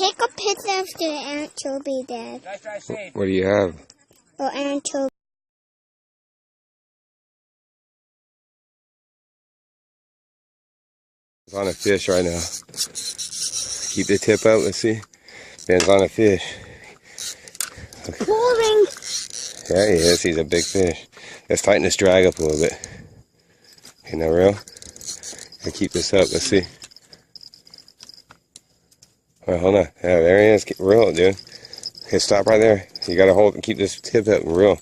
Take a picture of the anchovy, Dad. What do you have? Oh, anchovy. It's on a fish right now. Keep the tip out. Let's see. Ben's on a fish. Okay. Pulling. Yeah, he is. He's a big fish. Let's tighten this drag up a little bit. Okay, now reel. And keep this up. Let's see. All right, hold on. Yeah, there he is. Reel it, dude. Okay, stop right there. You gotta hold and keep this tip up and reel.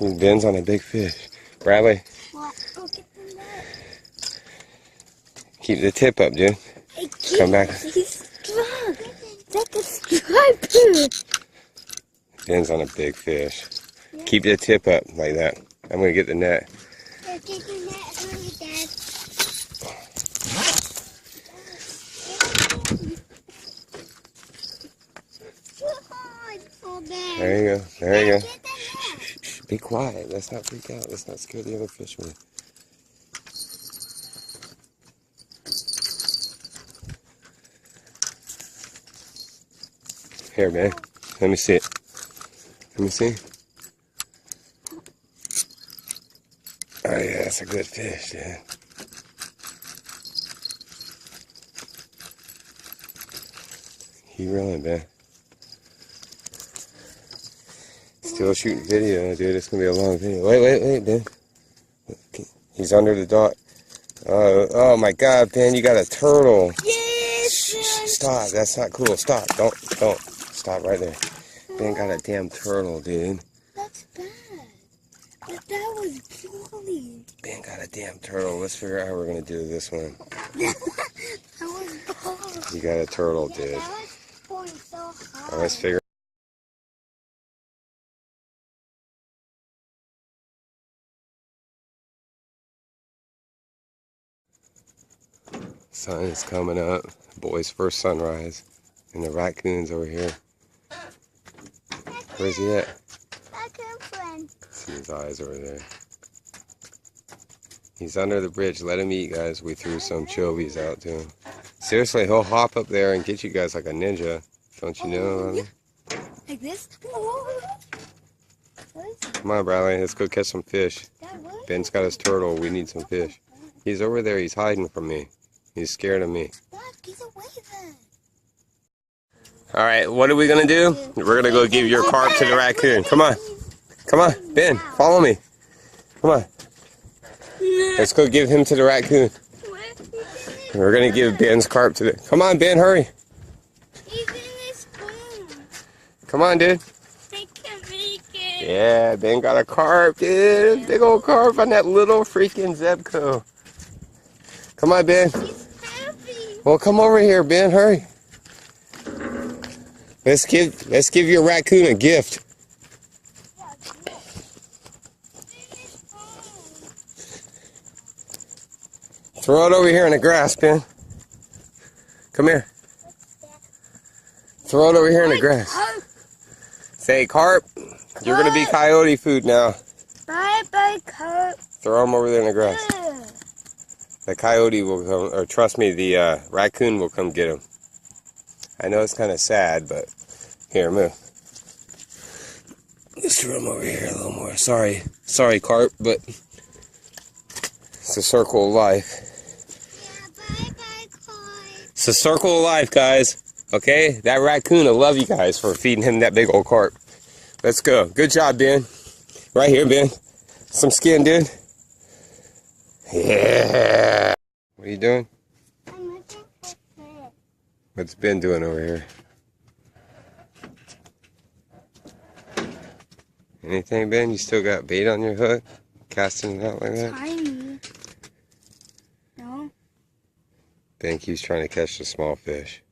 Ben's on a big fish. Bradley. What? Go get the net. Keep the tip up, dude. Come back. He's strong. Like a striper. Ben's on a big fish. Yeah. Keep the tip up like that. I'm gonna get the net. Get the net for me, Dad. There you go. There you go. Shh. Be quiet. Let's not freak out. Let's not scare the other fishermen. Here, man. Let me see it. Let me see. Oh, yeah, that's a good fish, dude. Keep reeling, man. Still shooting video, dude. It's going to be a long video. Wait, Ben. He's under the dock. Oh, my God, Ben, you got a turtle. Yes! Stop. That's not cool. Stop. Don't. Stop right there. Ben got a damn turtle, dude. That's bad. But that was jolly. Ben got a damn turtle. Let's figure out how we're going to do this one. That was bad. You got a turtle, dude. That was going so hard. All right, let's figure. Sun is coming up. Boy's first sunrise. And the raccoon's over here. Where's he at? Raccoon friend. See his eyes over there. He's under the bridge. Let him eat, guys. We threw some chovies out to him. Seriously, he'll hop up there and get you guys like a ninja. Don't you know? Yeah. Like this? Come on, Bradley. Let's go catch some fish. Ben's got his turtle. We need some fish. He's over there. He's hiding from me. He's scared of me. Get away then. All right, what are we going to do? We're going to go give your carp to the raccoon. Come on. Come on, Ben. Follow me. Come on. Let's go give him to the raccoon. We're going to give Ben's carp to the... Come on, Ben, hurry. He's in his spoon. Come on, dude. They can make it. Yeah, Ben got a carp, dude. Big old carp on that little freaking Zebco. Come on, Ben. He's happy. Well, come over here, Ben. Hurry. Let's give your raccoon a gift. Throw it over here in the grass, Ben. Come here. Throw it over here in the grass. Say, carp, you're going to be coyote food now. Bye, carp. Throw them over there in the grass. The coyote will come, or trust me, the raccoon will come get him. I know it's kind of sad, but here, move. Let's throw him over here a little more. Sorry, carp, but it's a circle of life. Yeah, bye, carp. It's a circle of life, guys. Okay? That raccoon will love you guys for feeding him that big old carp. Let's go. Good job, Ben. Right here, Ben. Some skin, dude. Yeah. What are you doing? I'm looking for fish. What's Ben doing over here? Anything, Ben? You still got bait on your hook? Casting it out like that? Tiny. No. Ben keeps trying to catch the small fish.